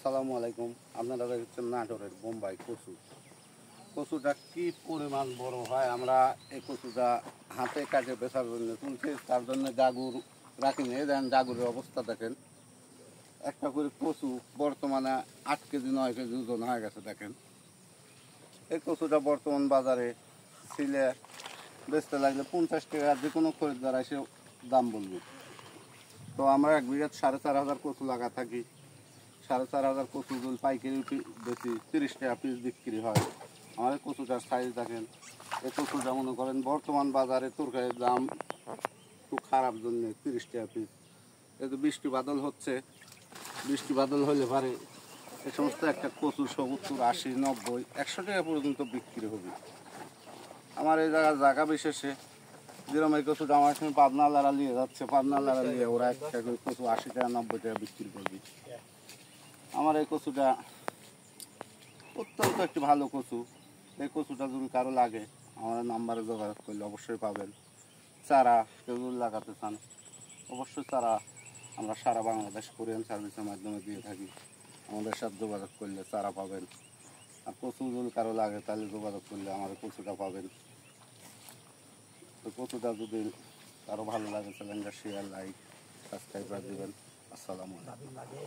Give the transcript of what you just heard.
আসসালামু আলাইকুম। আপনারা দেখছেন নাটোরের বোম্বাই কচু। কচুটা কি পরিমাণ বড় হয়, আমরা এই কচুটা হাতে কাটে বেচার জন্য তুলছি, তার জন্য জাগুর রাখি নিয়ে দেন। জাগুরের অবস্থা দেখেন, একটা করে কচু বর্তমানে 8 কেজি 9 কেজি ওজন হয়ে গেছে। দেখেন এই কচুটা বর্তমান বাজারে ছিলে বেচতে লাগলে 50 টাকা যে কোনো খরিদ্দার এসে দাম বলবে। তো আমরা 1 বিঘা 4,500 কচু লাগা থাকি। 4,500 কচু যদি পাইকারি বেশি 30 টাকা পিস বিক্রি হয়। আমাদের কচুটার সাইজ দেখেন, এই কচুটা মনে করেন বর্তমান বাজারে তরকারির দাম খুব খারাপ জন্য 30 টাকা পিস। এই তো বৃষ্টি বাদল হচ্ছে, বৃষ্টি বাদল হলে পারে এই সমস্ত একটা কচু 70, 80, 90, 100 টাকা পর্যন্ত বিক্রি হবে। আমার এই জায়গা বিশেষে যেরকম এই কচুটা আমার সঙ্গে পাবনালারা নিয়ে যাচ্ছে, পাবনালারা নিয়ে ওরা একটা করে কচু 80 টাকা 90 টাকা বিক্রি করবে। আমার এই কচুটা অত্যন্ত একটি ভালো কচু। এই কচুটা যদি কারো লাগে আমাদের নাম্বারে যোগাযোগ করলে অবশ্যই পাবেন। চারা কেউ যদি লাগাতে চান অবশ্যই চারা আমরা সারা বাংলাদেশ কোরিয়ান সার্ভিসের মাধ্যমে দিয়ে থাকি। আমাদের সাথে যোগাযোগ করলে চারা পাবেন। আর কচু যদি কারো লাগে তাহলে যোগাযোগ করলে আমাদের কচুটা পাবেন। তো কচুটা যদি কারো ভালো লাগে চ্যানেলটা শেয়ার, লাইক, সাবস্ক্রাইব করে দেবেন। আসসালামু আলাইকুম।